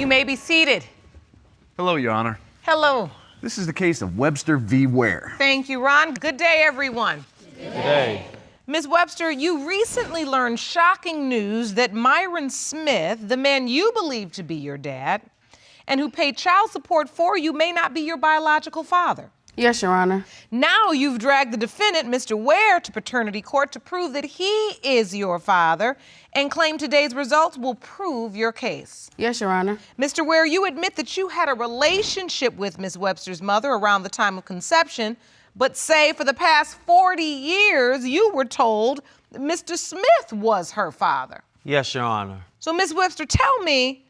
You may be seated. Hello, Your Honor. Hello. This is the case of Webster v. Ware. Thank you, Ron. Good day, everyone. Good day. Ms. Webster, you recently learned shocking news that Myron Smith, the man you believe to be your dad, and who paid child support for you, may not be your biological father. Yes, Your Honor. Now you've dragged the defendant, Mr. Ware, to paternity court to prove that he is your father and claim today's results will prove your case. Yes, Your Honor. Mr. Ware, you admit that you had a relationship with Ms. Webster's mother around the time of conception, but say for the past 40 years you were told that Mr. Smith was her father. Yes, Your Honor. So, Ms. Webster, tell me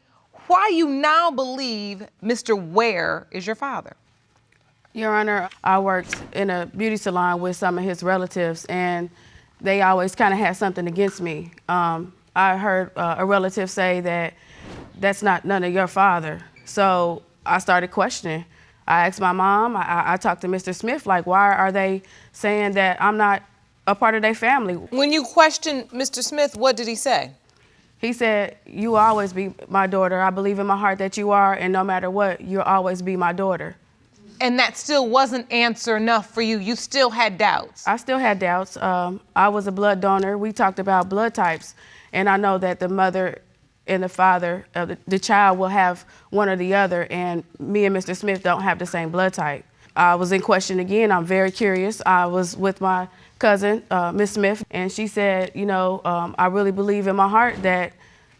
why you now believe Mr. Ware is your father. Your Honor, I worked in a beauty salon with some of his relatives, and they always kind of had something against me. I heard a relative say that that's not none of your father. So I started questioning. I asked my mom, I talked to Mr. Smith, like, why are they saying that I'm not a part of their family? When you questioned Mr. Smith, what did he say? He said, you will always be my daughter. I believe in my heart that you are, and no matter what, you'll always be my daughter. And that still wasn't answer enough for you. You still had doubts. I still had doubts. I was a blood donor. We talked about blood types, and I know that the mother and the father of the child will have one or the other, and me and Mr. Smith don't have the same blood type. I was in question again. I'm very curious. I was with my cousin, Miss Smith, and she said, you know, I really believe in my heart that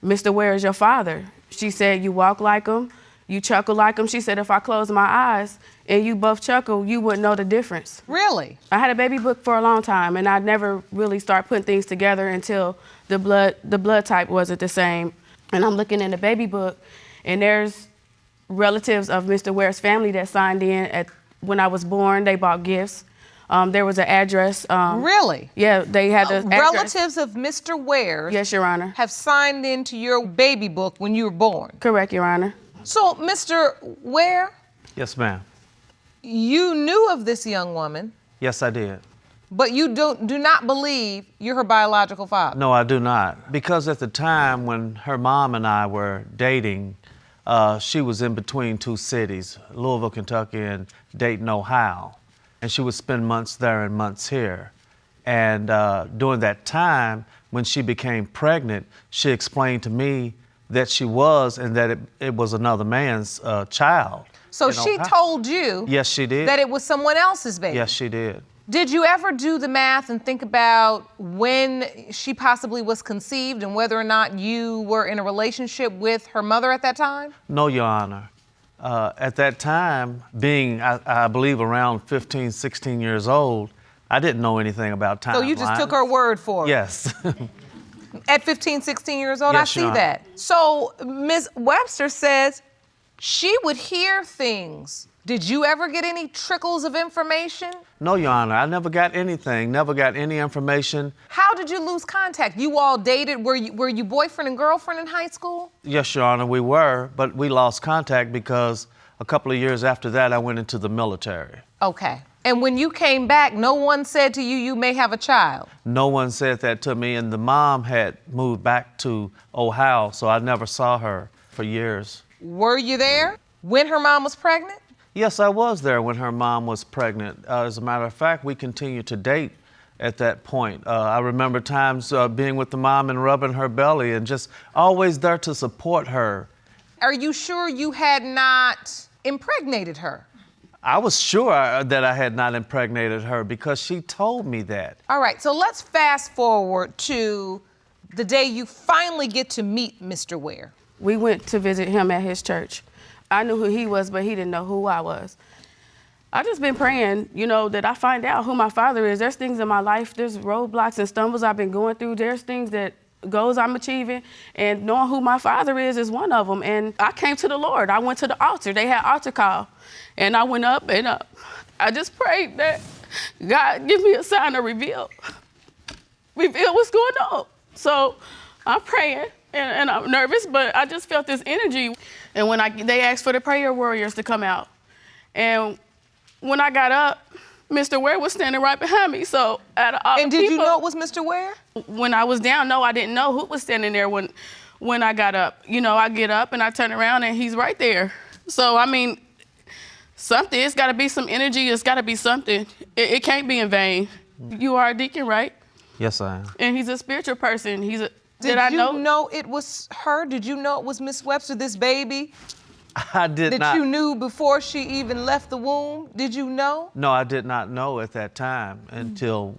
Mr. Ware is your father. She said, you walk like him, you chuckle like him. She said, if I close my eyes and you both chuckle, you wouldn't know the difference. Really? I had a baby book for a long time, and I never really started putting things together until the blood type wasn't the same. And I'm looking in the baby book, and there's relatives of Mr. Ware's family that signed in when I was born. They bought gifts. There was an address. Really? Yeah, they had the address. Relatives of Mr. Ware. Yes, Your Honor. Have signed into your baby book when you were born. Correct, Your Honor. So, Mr. Ware, Yes, ma'am. you knew of this young woman, Yes, I did. but you do not believe you're her biological father. No, I do not. Because at the time when her mom and I were dating, she was in between two cities, Louisville, Kentucky, and Dayton, Ohio. And she would spend months there and months here. And during that time, when she became pregnant, she explained to me that she was, and that it was another man's child. So she told you Yes, she did. that it was someone else's baby? Yes, she did. Did you ever do the math and think about when she possibly was conceived and whether or not you were in a relationship with her mother at that time? No, Your Honor. At that time, being, I believe, around 15, 16 years old, I didn't know anything about timelines. So you just took her word for it? Yes. At 15, 16 years old? Yes, I see Your Honor. that. So Ms. Webster says she would hear things. Did you ever get any trickles of information? No, Your Honor. I never got anything, never got any information. How did you lose contact? You all dated? Were you boyfriend and girlfriend in high school? Yes, Your Honor, we were, but we lost contact because a couple of years after that, I went into the military. Okay. And when you came back, no one said to you, you may have a child? No one said that to me, and the mom had moved back to Ohio, so I never saw her for years. Were you there when her mom was pregnant? Yes, I was there when her mom was pregnant. As a matter of fact, we continued to date at that point. I remember times being with the mom and rubbing her belly and just always there to support her. Are you sure you had not impregnated her? I was sure that I had not impregnated her because she told me that. All right, so let's fast forward to the day you finally get to meet Mr. Ware. We went to visit him at his church. I knew who he was, but he didn't know who I was. I just been praying, you know, that I find out who my father is. There's things in my life, there's roadblocks and stumbles I've been going through. There's things goals I'm achieving, and knowing who my father is one of them. And I came to the Lord. I went to the altar. They had altar call. And I went up and I just prayed that God give me a sign to reveal what's going on. So I'm praying and I'm nervous, but I just felt this energy. And when they asked for the prayer warriors to come out. And when I got up, Mr. Ware was standing right behind me. So out of all And did you know it was Mr. Ware? When I was down, no, I didn't know who was standing there. When when I got up. You know, I get up and I turn around and he's right there. So, I mean, something, it's gotta be some energy, it's gotta be something. It can't be in vain. You are a deacon, right? Yes, I am. And he's a spiritual person. Did Did you know it was her? Did you know it was Miss Webster, this baby? I did not. That you knew before she even left the womb? Did you know? No, I did not know at that time until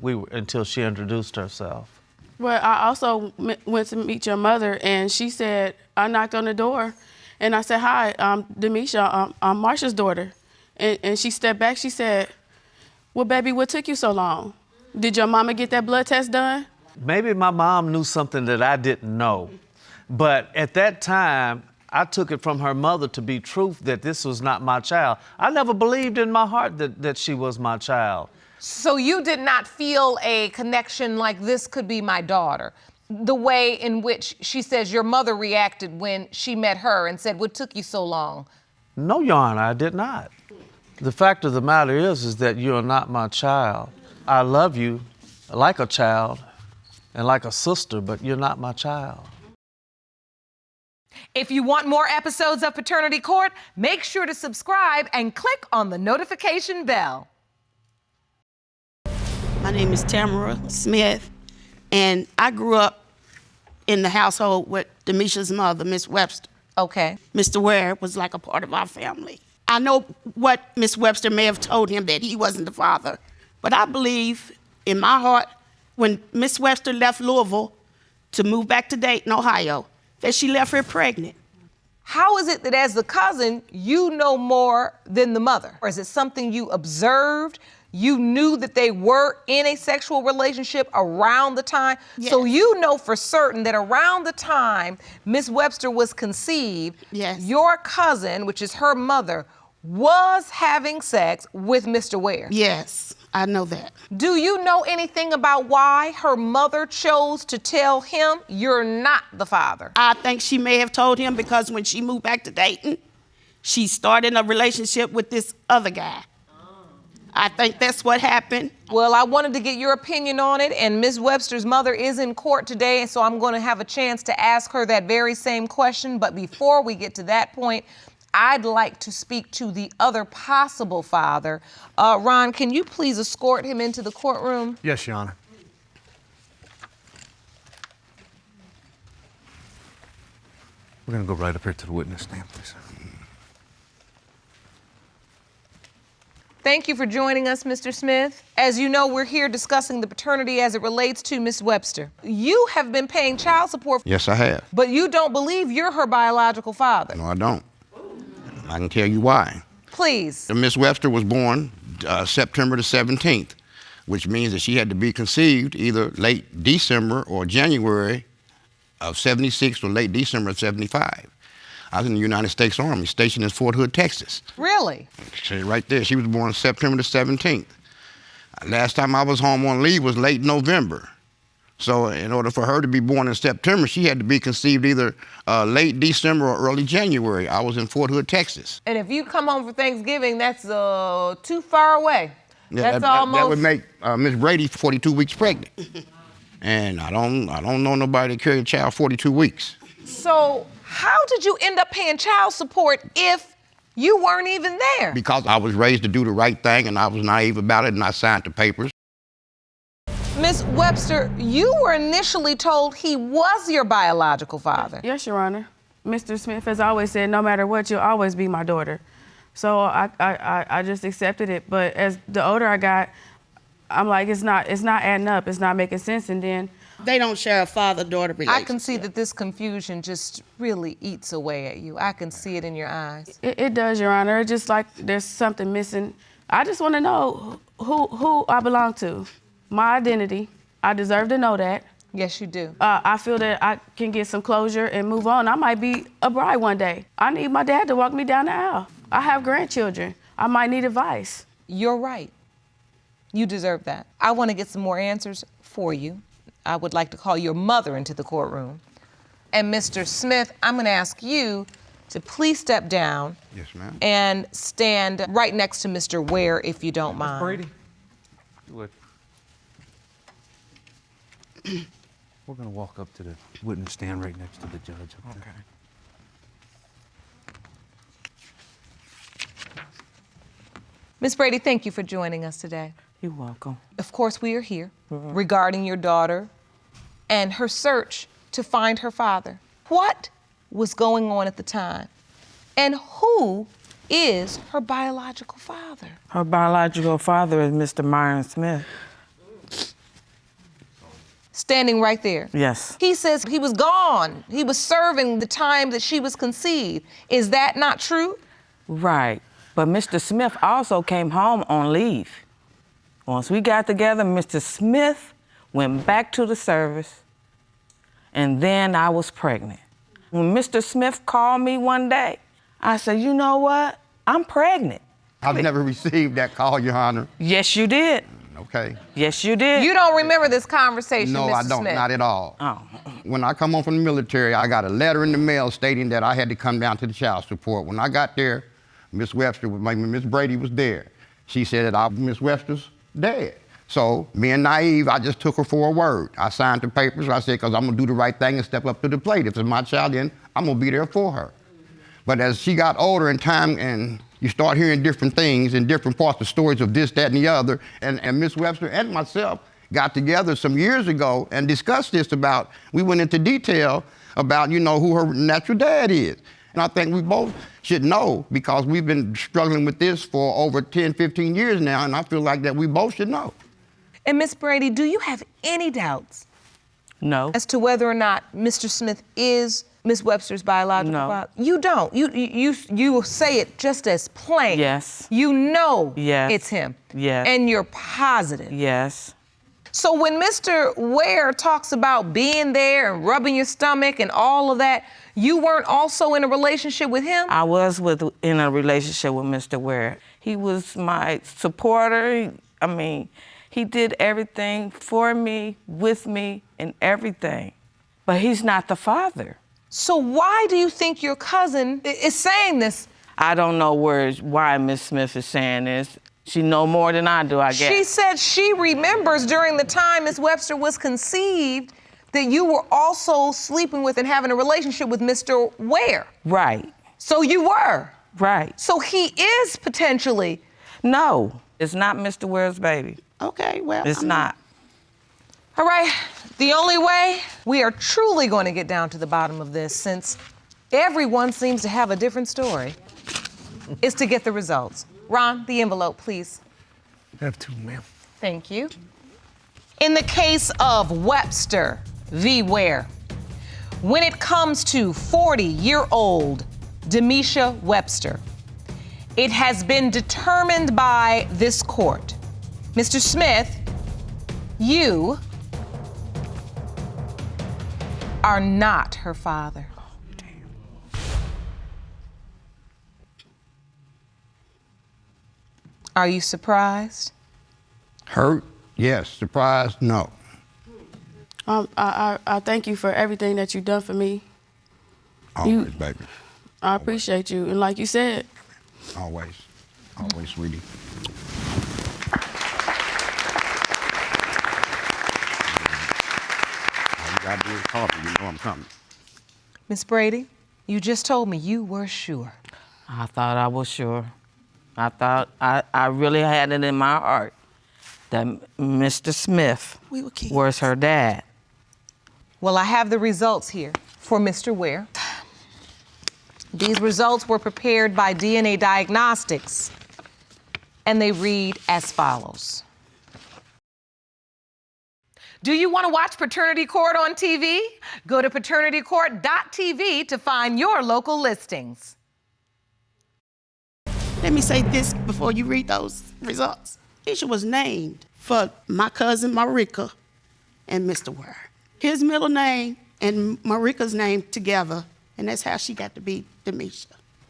she introduced herself. Well, I also went to meet your mother, and she said, I knocked on the door, and I said, hi, I'm Demisha, I'm Marsha's daughter. And she stepped back, she said, well, baby, what took you so long? Did your mama get that blood test done? Maybe my mom knew something that I didn't know. But at that time, I took it from her mother to be truth that this was not my child. I never believed in my heart that she was my child. So you did not feel a connection like this could be my daughter? The way in which she says your mother reacted when she met her and said, what took you so long? No, Your Honor, I did not. The fact of the matter is that you are not my child. I love you like a child and like a sister, but you're not my child. If you want more episodes of Paternity Court, make sure to subscribe and click on the notification bell. My name is Tamara Smith, and I grew up in the household with Demisha's mother, Miss Webster. Okay. Mr. Ware was like a part of our family. I know what Miss Webster may have told him, that he wasn't the father, but I believe in my heart when Miss Webster left Louisville to move back to Dayton, Ohio, that she left her pregnant. How is it that as the cousin, you know more than the mother? Or is it something you observed? You knew that they were in a sexual relationship around the time? Yes. So you know for certain that around the time Miss Webster was conceived, Yes. your cousin, which is her mother, was having sex with Mr. Ware. Yes, I know that. Do you know anything about why her mother chose to tell him you're not the father? I think she may have told him because when she moved back to Dayton, she started a relationship with this other guy. I think that's what happened. Well, I wanted to get your opinion on it, and Ms. Webster's mother is in court today, and so I'm going to have a chance to ask her that very same question. But before we get to that point, I'd like to speak to the other possible father. Ron, can you please escort him into the courtroom? Yes, Your Honor. We're gonna go right up here to the witness stand, please. Thank you for joining us, Mr. Smith. As you know, we're here discussing the paternity as it relates to Miss Webster. You have been paying child support. Yes, I have. But you don't believe you're her biological father. No, I don't. I can tell you why. Please. Miss Webster was born September the 17th, which means that she had to be conceived either late December or January of 76 or late December of 75. I was in the United States Army, stationed in Fort Hood, Texas. Really? Right there. She was born September the 17th. Last time I was home on leave was late November. So in order for her to be born in September, she had to be conceived either late December or early January. I was in Fort Hood, Texas. And if you come home for Thanksgiving, that's too far away. Yeah, that would make Miss Brady 42 weeks pregnant. And I don't know nobody that carried a child 42 weeks. So how did you end up paying child support if you weren't even there? Because I was raised to do the right thing and I was naive about it and I signed the papers. Miss Webster, you were initially told he was your biological father. Yes, Your Honor. Mr. Smith has always said, no matter what, you'll always be my daughter. So I just accepted it. But as the older I got, I'm like, it's not adding up. It's not making sense. And then They don't share a father-daughter relationship. I can see that this confusion just really eats away at you. I can see it in your eyes. it does, Your Honor. It's just like there's something missing. I just want to know who I belong to. My identity. I deserve to know that. Yes, you do. I feel that I can get some closure and move on. I might be a bride one day. I need my dad to walk me down the aisle. I have grandchildren. I might need advice. You're right. You deserve that. I want to get some more answers for you. I would like to call your mother into the courtroom. And Mr. Smith, I'm going to ask you to please step down. Yes, ma'am. And stand right next to Mr. Ware, if you don't mind. Brady, you would. We're going to walk up to the witness stand right next to the judge. Okay. Miss Brady, thank you for joining us today. You're welcome. Of course, we are here regarding your daughter and her search to find her father. What was going on at the time? And who is her biological father? Her biological father is Mr. Myron Smith. Standing right there. Yes. He says he was gone. He was serving the time that she was conceived. Is that not true? Right. But Mr. Smith also came home on leave. Once we got together, Mr. Smith went back to the service, and then I was pregnant. When Mr. Smith called me one day, I said, you know what? I'm pregnant. I've never received that call, Your Honor. Yes, you did. Okay. Yes, you did. You don't remember this conversation, No, Mr. I don't, Smith? not at all. Oh. When I come home from the military, I got a letter in the mail stating that I had to come down to the child support. When I got there, Miss Webster, Miss Brady was there. She said that Miss Webster's dead. So, being naive, I just took her for a word. I signed the papers. I said, because I'm going to do the right thing and step up to the plate. If it's my child, then I'm going to be there for her. But as she got older in time and you start hearing different things and different parts of stories of this, that, and the other, and Miss Webster and myself got together some years ago and discussed this about, we went into detail about, you know, who her natural dad is. And I think we both should know because we've been struggling with this for over 10, 15 years now, and I feel like that we both should know. And Miss Brady, do you have any doubts No. as to whether or not Mr. Smith is Miss Webster's biological No. father? You don't. You will say it just as plain. Yes. You know Yes. it's him. Yes. And you're positive. Yes. So when Mr. Ware talks about being there and rubbing your stomach and all of that, you weren't also in a relationship with him? I was in a relationship with Mr. Ware. He was my supporter. I mean, he did everything for me, with me, and everything. But he's not the father. So why do you think your cousin is saying this? I don't know why Miss Smith is saying this. She know more than I do, I guess. She said she remembers during the time Miss Webster was conceived that you were also sleeping with and having a relationship with Mr. Ware. Right. So you were. Right. So he is potentially. No, it's not Mr. Ware's baby. Okay, well. It's not. All right, the only way we are truly going to get down to the bottom of this, since everyone seems to have a different story, is to get the results. Ron, the envelope, please. I have two, ma'am. Thank you. In the case of Webster v. Ware, when it comes to 40-year-old Demisha Webster, it has been determined by this court. Mr. Smith, you are not her father. Are you surprised? Hurt? Yes. Surprised? No. I thank you for everything that you've done for me. Always, baby. I appreciate you. And like you said, Always. Always, sweetie. All you gotta do is call me. You know I'm coming. Miss Brady, you just told me you were sure. I thought I was sure. I thought I really had it in my heart that Mr. Smith was her dad. Well, I have the results here for Mr. Ware. These results were prepared by DNA Diagnostics, and they read as follows. Do you want to watch Paternity Court on TV? Go to paternitycourt.tv to find your local listings. Let me say this before you read those results. Demisha was named for my cousin Marika and Mr. Ware. His middle name and Marika's name together, and that's how she got to be Demisha.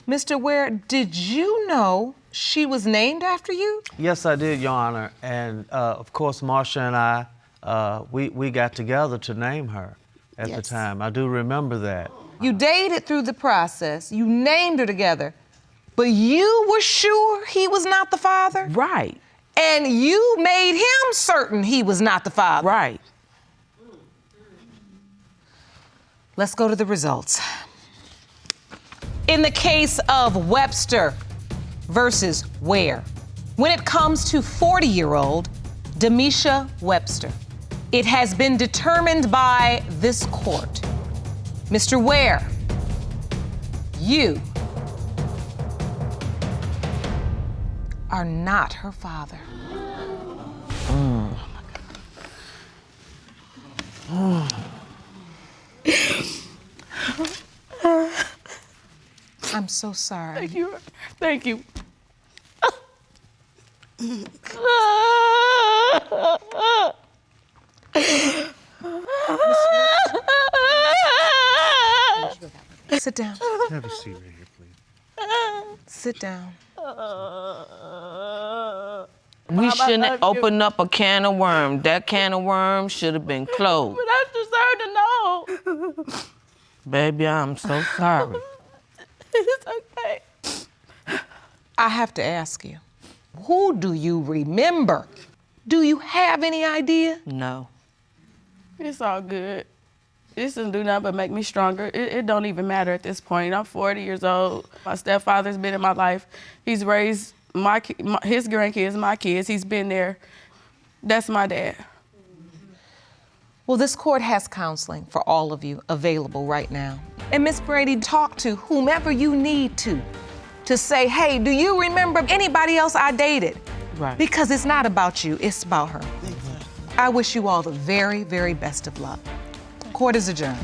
Mr. Ware, did you know she was named after you? Yes, I did, Your Honor. And of course, Marcia and I, we got together to name her at the time. I do remember that. You dated through the process. You named her together. But you were sure he was not the father? Right. And you made him certain he was not the father? Right. Let's go to the results. In the case of Webster versus Ware, when it comes to 40-year-old Demisha Webster, it has been determined by this court. Mr. Ware, you are not her father. I'm so sorry. Thank you. Thank you. Sit down. Have a seat right here, please. Sit down. We shouldn't love you. open up a can of worms. That can of worms should have been closed. But I deserve to know. Baby, I'm so sorry. It's okay. I have to ask you, who do you remember? Do you have any idea? No. It's all good. This doesn't do nothing but make me stronger. It don't even matter at this point. I'm 40 years old. My stepfather's been in my life. He's raised his grandkids, my kids. He's been there. That's my dad. Well, this court has counseling for all of you available right now. And Miss Brady, talk to whomever you need to say, hey, do you remember anybody else I dated? Right. Because it's not about you, it's about her. I wish you all the very, very best of luck. Court is adjourned.